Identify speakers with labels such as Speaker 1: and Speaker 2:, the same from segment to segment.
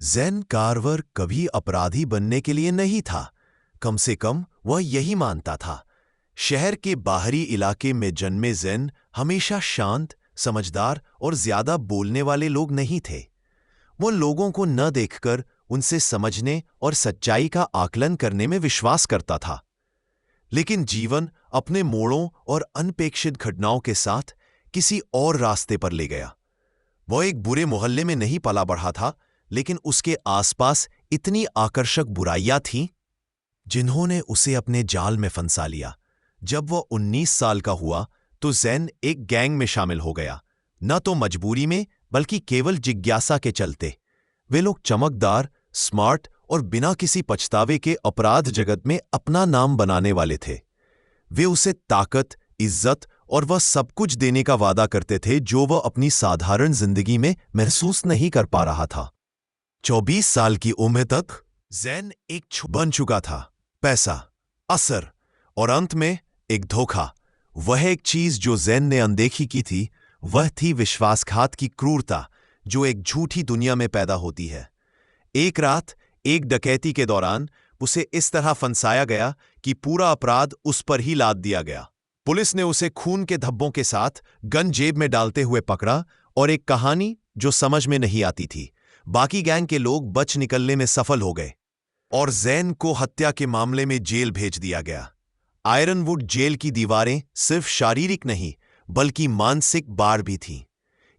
Speaker 1: Zen Carver कभी अपराधी बनने के लिए नहीं था। कम से कम वह यही मानता था। शहर के बाहरी इलाके में जन्मे ज़ेन हमेशा शांत, समझदार और ज्यादा बोलने वाले लोग नहीं थे। वो लोगों को न देखकर उनसे समझने और सच्चाई का आकलन करने में विश्वास करता था। लेकिन जीवन अपने मोड़ों और अनपेक्षित घटनाओं के साथ किसी और रास्ते पर ले गया। वह एक बुरे मोहल्ले में नहीं पला बढ़ा था, लेकिन उसके आसपास इतनी आकर्षक बुराइयां थीं जिन्होंने उसे अपने जाल में फंसा लिया। जब वह 19 साल का हुआ तो ज़ेन एक गैंग में शामिल हो गया, न तो मजबूरी में बल्कि केवल जिज्ञासा के चलते। वे लोग चमकदार, स्मार्ट और बिना किसी पछतावे के अपराध जगत में अपना नाम बनाने वाले थे। वे उसे ताकत, इज्जत और वह सब कुछ देने का वादा करते थे जो वह अपनी साधारण जिंदगी में महसूस नहीं कर पा रहा था। 24 साल की उम्र तक ज़ेन एक बन चुका था। पैसा, असर और अंत में एक धोखा। वह एक चीज जो ज़ेन ने अनदेखी की थी, वह थी विश्वासघात की क्रूरता जो एक झूठी दुनिया में पैदा होती है। एक रात एक डकैती के दौरान उसे इस तरह फंसाया गया कि पूरा अपराध उस पर ही लाद दिया गया। पुलिस ने उसे खून के धब्बों के साथ गन जेब में डालते हुए पकड़ा और एक कहानी जो समझ में नहीं आती थी। बाकी गैंग के लोग बच निकलने में सफल हो गए और ज़ेन को हत्या के मामले में जेल भेज दिया गया। आयरनवुड जेल की दीवारें सिर्फ शारीरिक नहीं बल्कि मानसिक बाढ़ भी थीं।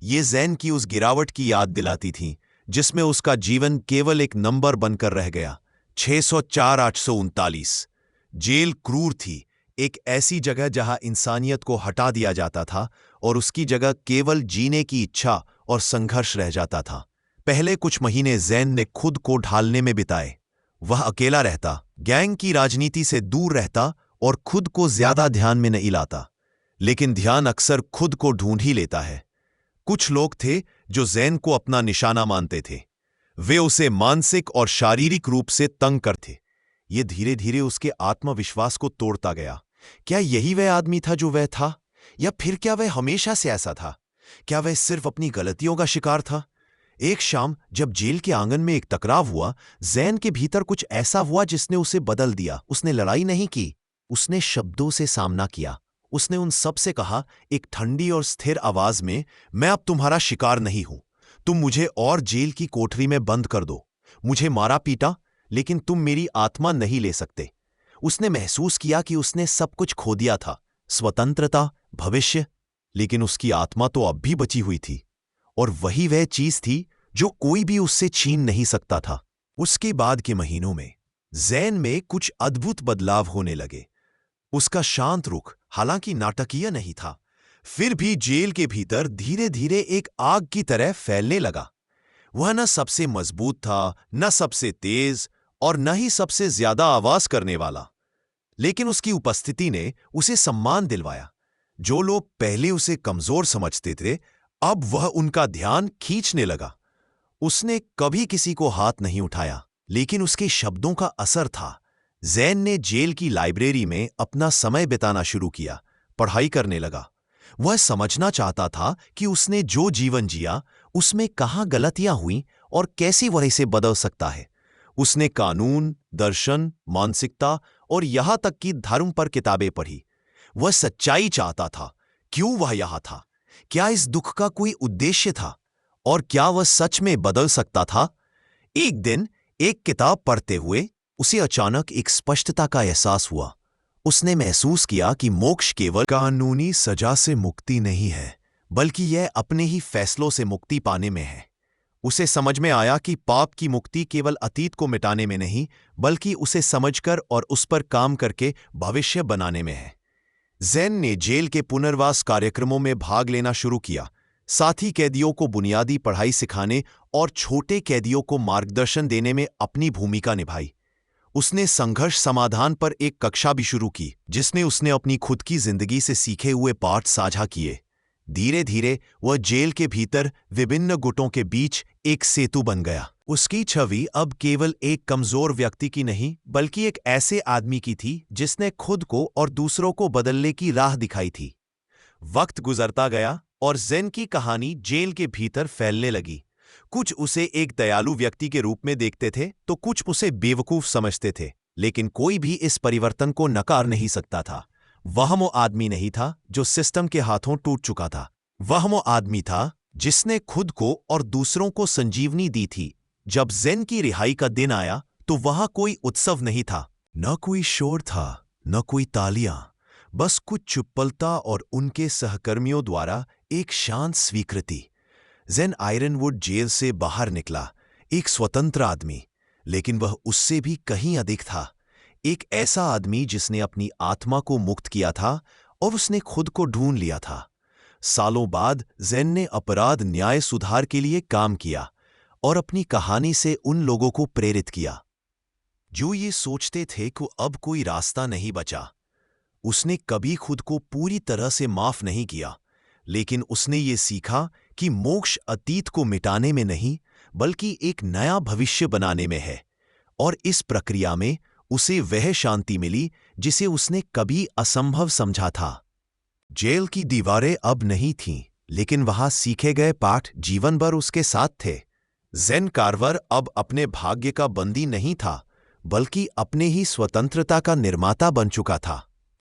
Speaker 1: ये ज़ेन की उस गिरावट की याद दिलाती थीं जिसमें उसका जीवन केवल एक नंबर बनकर रह गया। 604-839। जेल क्रूर थी, एक ऐसी जगह जहां इंसानियत को हटा दिया जाता था और उसकी जगह केवल जीने की इच्छा और संघर्ष रह जाता था। पहले कुछ महीने ज़ेन ने खुद को ढालने में बिताए। वह अकेला रहता, गैंग की राजनीति से दूर रहता और खुद को ज्यादा ध्यान में नहीं लाता। लेकिन ध्यान अक्सर खुद को ढूंढ ही लेता है। कुछ लोग थे जो ज़ेन को अपना निशाना मानते थे। वे उसे मानसिक और शारीरिक रूप से तंग करते। ये धीरे धीरे उसके आत्मविश्वास को तोड़ता गया। क्या यही वह आदमी था जो वह था, या फिर क्या वह हमेशा से ऐसा था? क्या वह सिर्फ अपनी गलतियों का शिकार था? एक शाम जब जेल के आंगन में एक टकराव हुआ, ज़ेन के भीतर कुछ ऐसा हुआ जिसने उसे बदल दिया। उसने लड़ाई नहीं की, उसने शब्दों से सामना किया। उसने उन सब से कहा, एक ठंडी और स्थिर आवाज में, मैं अब तुम्हारा शिकार नहीं हूं। तुम मुझे और जेल की कोठरी में बंद कर दो, मुझे मारा पीटा, लेकिन तुम मेरी आत्मा नहीं ले सकते। उसने महसूस किया कि उसने सब कुछ खो दिया था, स्वतंत्रता, भविष्य, लेकिन उसकी आत्मा तो अब भी बची हुई थी। और वही वह चीज थी जो कोई भी उससे छीन नहीं सकता था। उसके बाद के महीनों में ज़ेन में कुछ अद्भुत बदलाव होने लगे। उसका शांत रुख हालांकि नाटकीय नहीं था, फिर भी जेल के भीतर धीरे धीरे एक आग की तरह फैलने लगा। वह न सबसे मजबूत था, न सबसे तेज, और न ही सबसे ज्यादा आवाज करने वाला, लेकिन उसकी उपस्थिति ने उसे सम्मान दिलवाया। जो लोग पहले उसे कमजोर समझते थे, अब वह उनका ध्यान खींचने लगा। उसने कभी किसी को हाथ नहीं उठाया, लेकिन उसके शब्दों का असर था। ज़ेन ने जेल की लाइब्रेरी में अपना समय बिताना शुरू किया, पढ़ाई करने लगा। वह समझना चाहता था कि उसने जो जीवन जिया उसमें कहाँ गलतियां हुई और कैसे वह इसे बदल सकता है। उसने कानून, दर्शन, मानसिकता और यहां तक कि धर्म पर किताबें पढ़ी। वह सच्चाई चाहता था। क्यों वह यहां था? क्या इस दुख का कोई उद्देश्य था? और क्या वह सच में बदल सकता था? एक दिन एक किताब पढ़ते हुए उसे अचानक एक स्पष्टता का एहसास हुआ। उसने महसूस किया कि मोक्ष केवल कानूनी सजा से मुक्ति नहीं है, बल्कि यह अपने ही फैसलों से मुक्ति पाने में है। उसे समझ में आया कि पाप की मुक्ति केवल अतीत को मिटाने में नहीं, बल्कि उसे समझकर और उस पर काम करके भविष्य बनाने में है। ज़ेन ने जेल के पुनर्वास कार्यक्रमों में भाग लेना शुरू किया, साथी कैदियों को बुनियादी पढ़ाई सिखाने और छोटे कैदियों को मार्गदर्शन देने में अपनी भूमिका निभाई। उसने संघर्ष समाधान पर एक कक्षा भी शुरू की, जिसने उसने अपनी खुद की जिंदगी से सीखे हुए पाठ साझा किए। धीरे धीरे वह जेल के भीतर विभिन्न गुटों के बीच एक सेतु बन गया। उसकी छवि अब केवल एक कमजोर व्यक्ति की नहीं, बल्कि एक ऐसे आदमी की थी जिसने खुद को और दूसरों को बदलने की राह दिखाई थी। वक्त गुजरता गया और ज़ेन की कहानी जेल के भीतर फैलने लगी। कुछ उसे एक दयालु व्यक्ति के रूप में देखते थे तो कुछ उसे बेवकूफ समझते थे, लेकिन कोई भी इस परिवर्तन को नकार नहीं सकता था। वह वो आदमी नहीं था जो सिस्टम के हाथों टूट चुका था। वह वो आदमी था जिसने खुद को और दूसरों को संजीवनी दी थी। जब ज़ेन की रिहाई का दिन आया तो वहां कोई उत्सव नहीं था, न कोई शोर था, न कोई तालियां, बस कुछ चुप्पलता और उनके सहकर्मियों द्वारा एक शांत स्वीकृति। ज़ेन आयरनवुड जेल से बाहर निकला, एक स्वतंत्र आदमी, लेकिन वह उससे भी कहीं अधिक था। एक ऐसा आदमी जिसने अपनी आत्मा को मुक्त किया था और उसने खुद को ढूंढ लिया था। सालों बाद ज़ेन ने अपराध न्याय सुधार के लिए काम किया और अपनी कहानी से उन लोगों को प्रेरित किया जो ये सोचते थे कि अब कोई रास्ता नहीं बचा। उसने कभी खुद को पूरी तरह से माफ नहीं किया, लेकिन उसने ये सीखा कि मोक्ष अतीत को मिटाने में नहीं बल्कि एक नया भविष्य बनाने में है, और इस प्रक्रिया में उसे वह शांति मिली जिसे उसने कभी असंभव समझा था। जेल की दीवारें अब नहीं थीं, लेकिन वहां सीखे गए पाठ जीवन भर उसके साथ थे। ज़ेन कार्वर अब अपने भाग्य का बंदी नहीं था, बल्कि अपने ही स्वतंत्रता का निर्माता बन चुका था।